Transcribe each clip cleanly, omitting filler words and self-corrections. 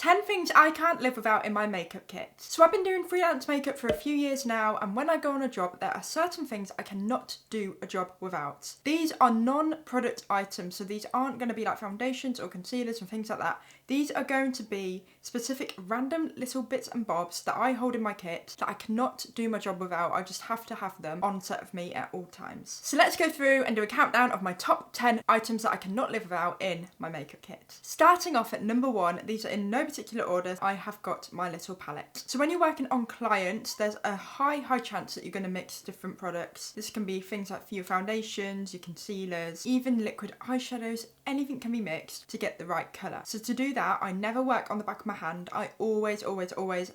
10 things I can't live without in my makeup kit. So I've been doing freelance makeup for a few years now, and when I go on a job, there are certain things I cannot do a job without. These are non-product items, so these aren't going to be like foundations or concealers and things like that. These are going to be specific random little bits and bobs that I hold in my kit that I cannot do my job without. I just have to have them on set of me at all times. So let's go through and do a countdown of my top 10 items that I cannot live without in my makeup kit. Starting off at number 1, these are in no particular order, I have got my little palette. So when you're working on clients, there's a high chance that you're going to mix different products. This can be things like for your foundations, your concealers, even liquid eyeshadows, anything can be mixed to get the right colour. So to do that, I never work on the back of my hand. I always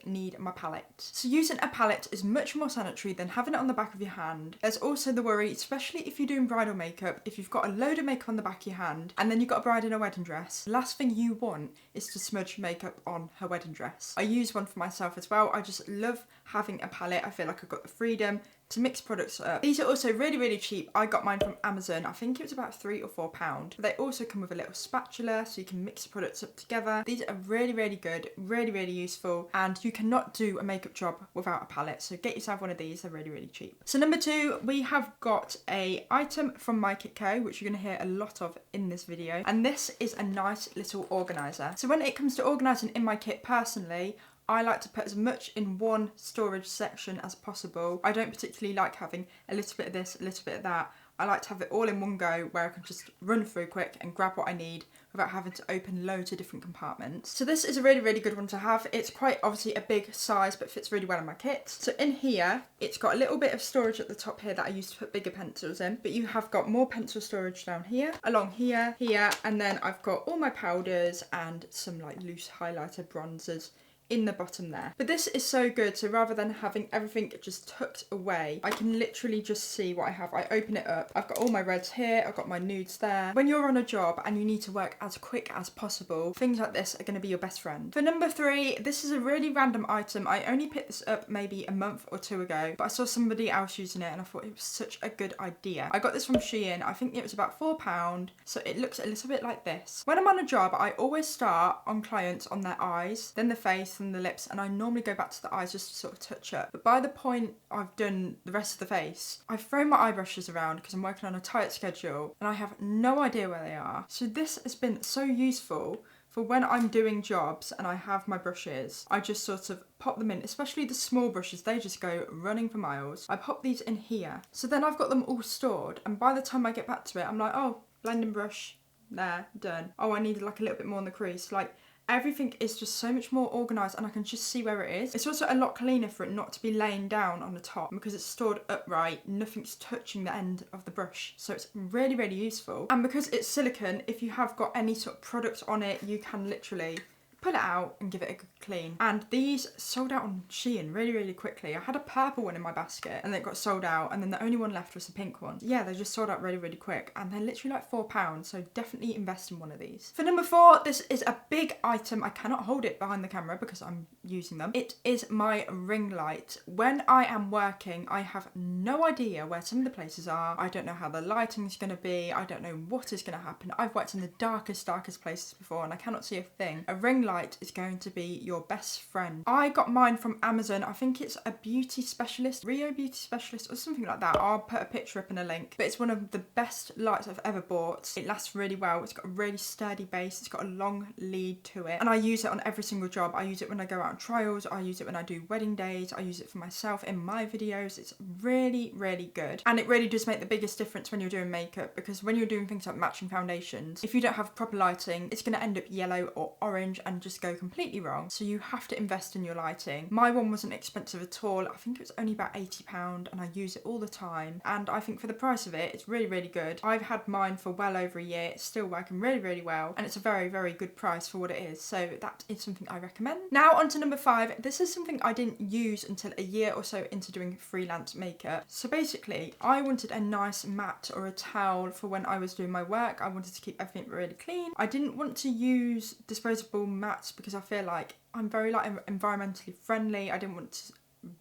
need my palette. So using a palette is much more sanitary than having it on the back of your hand. There's also the worry, especially if you're doing bridal makeup, if you've got a load of makeup on the back of your hand and then you've got a bride in a wedding dress, the last thing you want is to smudge makeup on her wedding dress. I use one for myself as well. I just love having a palette. I feel like I've got the freedom to mix products up. These are also really cheap. I got mine from Amazon. I think it was about £3 or £4. But they also come with a little spatula so you can mix the products up together. These are really good, really useful, and you cannot do a makeup job without a palette. So get yourself one of these, they're really cheap. So number 2, we have got a item from mykitco, which you're gonna hear a lot of in this video. And this is a nice little organizer. So when it comes to organizing in my kit personally, I like to put as much in one storage section as possible. I don't particularly like having a little bit of this, a little bit of that. I like to have it all in one go where I can just run through quick and grab what I need without having to open loads of different compartments. So this is a really good one to have. It's quite obviously a big size but fits really well in my kit. So in here, it's got a little bit of storage at the top here that I used to put bigger pencils in, but you have got more pencil storage down here, along here, and then I've got all my powders and some like loose highlighter bronzers in the bottom there. But this is so good, so rather than having everything just tucked away, I can literally just see what I have. I open it up, I've got all my reds here, I've got my nudes there. When you're on a job and you need to work as quick as possible, things like this are going to be your best friend. For number 3, this is a really random item. I only picked this up maybe a month or 2 ago, but I saw somebody else using it and I thought it was such a good idea. I got this from Shein. I think it was about £4, so it looks a little bit like this. When I'm on a job, I always start on clients on their eyes, then the face, and the lips, and I normally go back to the eyes just to sort of touch up. But by the point I've done the rest of the face, I've thrown my eye brushes around because I'm working on a tight schedule and I have no idea where they are. So this has been so useful for when I'm doing jobs and I have my brushes. I just sort of pop them in, especially the small brushes, they just go running for miles. I pop these in here. So then I've got them all stored, and by the time I get back to it, I'm like, oh, blending brush, there, done. Oh, I needed like a little bit more in the crease. Like, everything is just so much more organised and I can just see where it is. It's also a lot cleaner for it not to be laying down on the top because it's stored upright, nothing's touching the end of the brush. So it's really useful. And because it's silicone, if you have got any sort of product on it, you can literally pull it out and give it a good clean. And these sold out on Shein really quickly. I had a purple one in my basket and then it got sold out, and then the only one left was the pink one. Yeah, they just sold out really quick, and they're literally like £4, so definitely invest in one of these. For number 4, this is a big item. I cannot hold it behind the camera because I'm using them. It is my ring light. When I am working, I have no idea where some of the places are. I don't know how the lighting is going to be. I don't know what is going to happen. I've worked in the darkest places before and I cannot see a thing. A ring light is going to be your best friend. I got mine from Amazon. I think it's a beauty specialist, Rio Beauty Specialist or something like that. I'll put a picture up in a link. But it's one of the best lights I've ever bought. It lasts really well. It's got a really sturdy base. It's got a long lead to it. And I use it on every single job. I use it when I go out on trials. I use it when I do wedding days. I use it for myself in my videos. It's really good. And it really does make the biggest difference when you're doing makeup, because when you're doing things like matching foundations, if you don't have proper lighting, it's going to end up yellow or orange and just go completely wrong. So you have to invest in your lighting. My one wasn't expensive at all. I think it was only about £80 and I use it all the time. And I think for the price of it, it's really good. I've had mine for well over a year. It's still working really well. And it's a very good price for what it is. So that is something I recommend. Now on to number 5. This is something I didn't use until a year or so into doing freelance makeup. So basically, I wanted a nice mat or a towel for when I was doing my work. I wanted to keep everything really clean. I didn't want to use disposable mats because I feel like I'm very like environmentally friendly. I didn't want to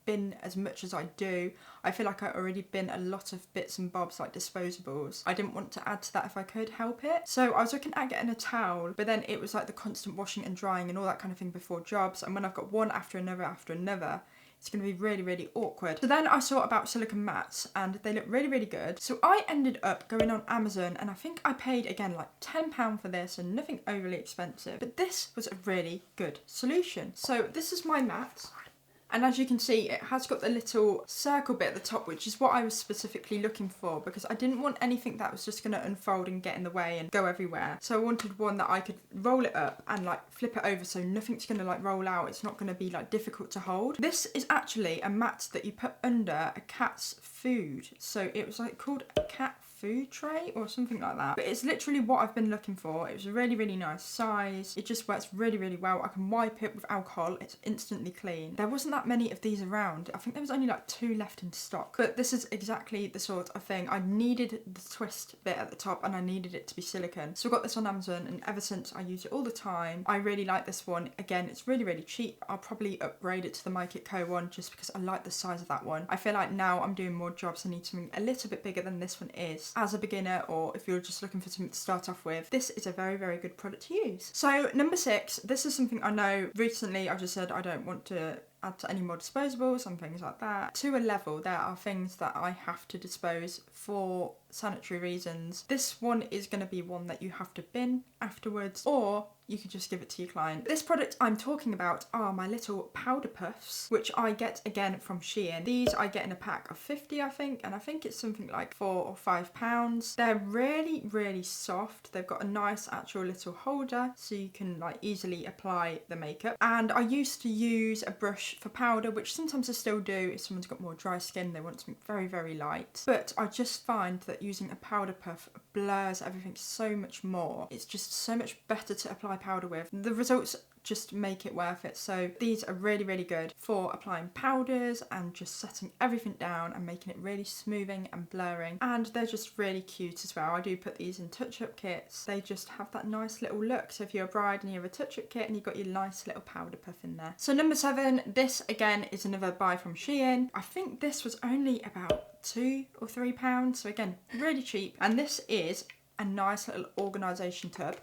bin as much as I do. I feel like I already bin a lot of bits and bobs like disposables. I didn't want to add to that if I could help it. So I was looking at getting a towel, but then it was like the constant washing and drying and all that kind of thing before jobs. And when I've got one after another, it's going to be really, really awkward. So then I saw about silicone mats and they look really, really good. So I ended up going on Amazon and I think I paid again like £10 for this and nothing overly expensive. But this was a really good solution. So this is my mat. And as you can see, it has got the little circle bit at the top, which is what I was specifically looking for because I didn't want anything that was just going to unfold and get in the way and go everywhere. So I wanted one that I could roll it up and like flip it over so nothing's going to like roll out. It's not going to be like difficult to hold. This is actually a mat that you put under a cat's food. So it was like called a cat food tray or something like that, but it's literally what I've been looking for. It was a really, really nice size. It just works really, really well. I can wipe it with alcohol. It's instantly clean. There wasn't that many of these around. I think there was only like 2 left in stock, but this is exactly the sort of thing. I needed the twist bit at the top and I needed it to be silicone. So I got this on Amazon and ever since I use it all the time. I really like this one. Again, it's really, really cheap. I'll probably upgrade it to the mykitco one just because I like the size of that one. I feel like now I'm doing more jobs. I need something a little bit bigger than this one is. As a beginner or if you're just looking for something to start off with, this is a very, very good product to use. So number 6, this is something I know recently I've just said I don't want to add to any more disposables and things like that. To a level, there are things that I have to dispose for sanitary reasons. This one is going to be one that you have to bin afterwards, or you could just give it to your client. This product I'm talking about are my little powder puffs, which I get again from Shein. These I get in a pack of 50, I think, and I think it's something like £4 or £5. They're really, really soft. They've got a nice actual little holder so you can like easily apply the makeup. And I used to use a brush for powder, which sometimes I still do if someone's got more dry skin, they want something very, very light. But I just find that using a powder puff blurs everything so much more. It's just so much better to apply powder with. The results just make it worth it. So these are really, really good for applying powders and just setting everything down and making it really smoothing and blurring. And they're just really cute as well. I do put these in touch-up kits. They just have that nice little look. So if you're a bride and you have a touch-up kit and you've got your nice little powder puff in there. So number 7, this again is another buy from Shein. I think this was only about £2 or £3. So again, really cheap. And this is a nice little organisation tub.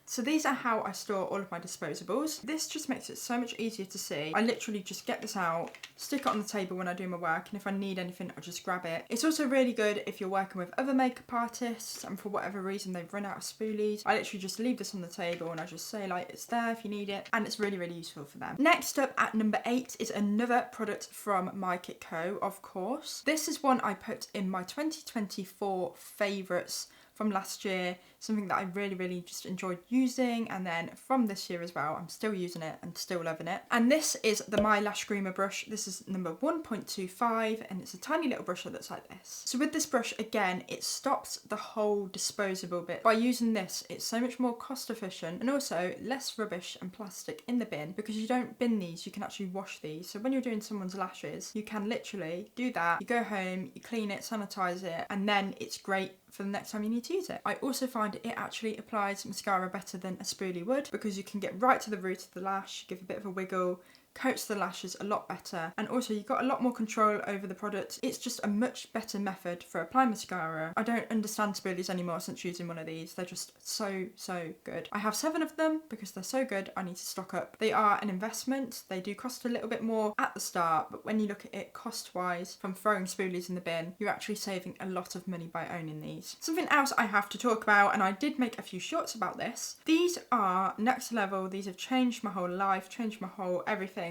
So these are how I store all of my disposables. This just makes it so much easier to see. I literally just get this out, stick it on the table when I do my work, and if I need anything, I'll just grab it. It's also really good if you're working with other makeup artists and for whatever reason they've run out of spoolies. I literally just leave this on the table and I just say like it's there if you need it, and it's really, really useful for them. Next up at number 8 is another product from mykitco, of course. This is one I put in my 2024 favourites from last year, something that I really, really just enjoyed using, and then from this year as well, I'm still using it and still loving it. And this is the My Lash Groomer brush. This is number 1.25 and it's a tiny little brush that looks like this. So with this brush, again, it stops the whole disposable bit. By using this, it's so much more cost efficient and also less rubbish and plastic in the bin because you don't bin these, you can actually wash these. So when you're doing someone's lashes, you can literally do that. You go home, you clean it, sanitize it, and then it's great for the next time you need to use it. I also find it actually applies mascara better than a spoolie would because you can get right to the root of the lash, give a bit of a wiggle, coats the lashes a lot better, and also you've got a lot more control over the product. It's just a much better method for applying mascara. I don't understand spoolies anymore since using one of these. They're just so, so good. I have 7 of them because they're so good. I need to stock up. They are an investment. They do cost a little bit more at the start, but when you look at it cost-wise from throwing spoolies in the bin, you're actually saving a lot of money by owning these. Something else I have to talk about, and I did make a few shorts about this. These are next level. These have changed my whole life, changed my whole everything.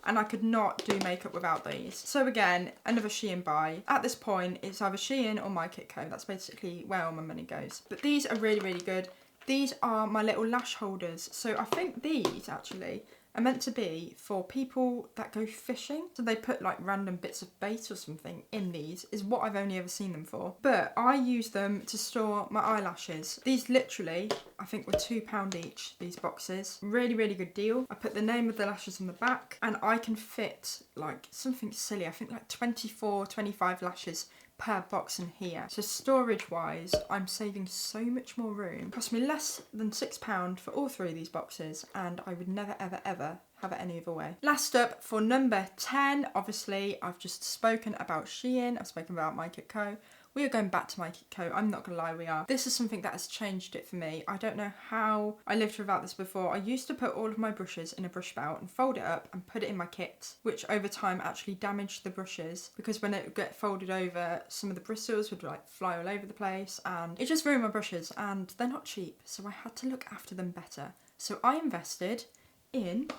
And I could not do makeup without these. So again, another Shein buy. At this point, it's either Shein or mykitco. That's basically where all my money goes. But these are really, really good. These are my little lash holders. So I think these actually are meant to be for people that go fishing. So they put like random bits of bait or something in these, is what I've only ever seen them for. But I use them to store my eyelashes. These literally, I think were £2 each, these boxes. Really, really good deal. I put the name of the lashes on the back and I can fit like something silly. I think like 24, 25 lashes per box in here. So storage wise, I'm saving so much more room. It cost me less than £6 for all 3 of these boxes, and I would never ever ever have it any other way. Last up for number 10, obviously I've just spoken about Shein, I've spoken about mykitco. We are going back to mykitco, I'm not gonna lie, we are. This is something that has changed it for me. I don't know how I lived without this before. I used to put all of my brushes in a brush belt and fold it up and put it in my kit, which over time actually damaged the brushes, because when it would get folded over, some of the bristles would like fly all over the place, and it just ruined my brushes, and they're not cheap, so I had to look after them better. So I invested in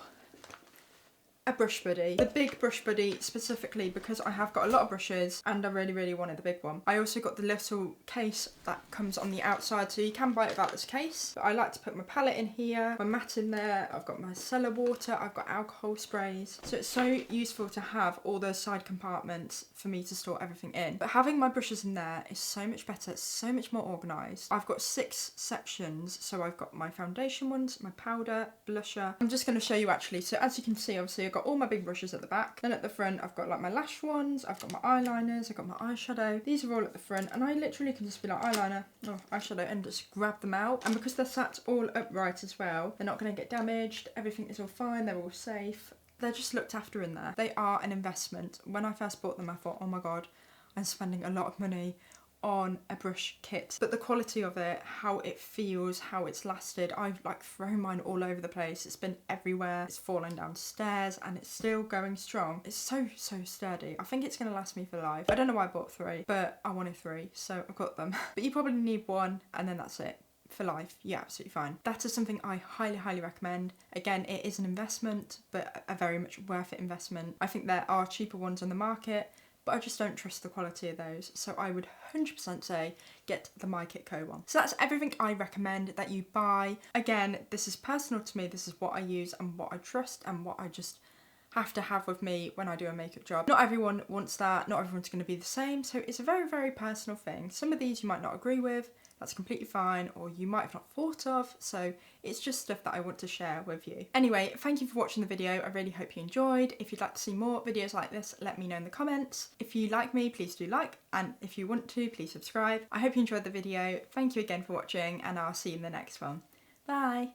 a brush buddy. The big brush buddy specifically because I have got a lot of brushes and I really wanted the big one. I also got the little case that comes on the outside, so you can buy it without this case. But I like to put my palette in here, my mat in there, I've got my cellar water, I've got alcohol sprays. So it's so useful to have all those side compartments for me to store everything in. But having my brushes in there is so much better, it's so much more organised. I've got 6 sections, so I've got my foundation ones, my powder, blusher. I'm just going to show you actually. So as you can see, obviously I've got all my big brushes at the back. Then at the front I've got like my lash ones, I've got my eyeliners, I've got my eyeshadow. These are all at the front, and I literally can just be like eyeliner, eyeshadow, and just grab them out. And because they're sat all upright as well, they're not going to get damaged, everything is all fine, they're all safe. They're just looked after in there. They are an investment. When I first bought them I thought, oh my god, I'm spending a lot of money on a brush kit, but the quality of it, how it feels, how it's lasted, I've like thrown mine all over the place, it's been everywhere, it's fallen downstairs, and it's still going strong. It's so sturdy. I think it's going to last me for life. I don't know why I bought 3, but I wanted 3, so I got them. But you probably need 1 and then that's it. For life, yeah, absolutely fine. That is something I highly recommend. Again, it is an investment, but a very much worth it investment. I think there are cheaper ones on the market, but I just don't trust the quality of those. So I would 100% say get the mykitco one. So that's everything I recommend that you buy. Again, this is personal to me. This is what I use and what I trust and what I just have to have with me when I do a makeup job. Not everyone wants that. Not everyone's going to be the same. So it's a very personal thing. Some of these you might not agree with. That's completely fine, or you might have not thought of, so it's just stuff that I want to share with you. Anyway, thank you for watching the video. I really hope you enjoyed. If you'd like to see more videos like this, let me know in the comments. If you like me, please do like, and if you want to, please subscribe. I hope you enjoyed the video. Thank you again for watching, and I'll see you in the next one. Bye!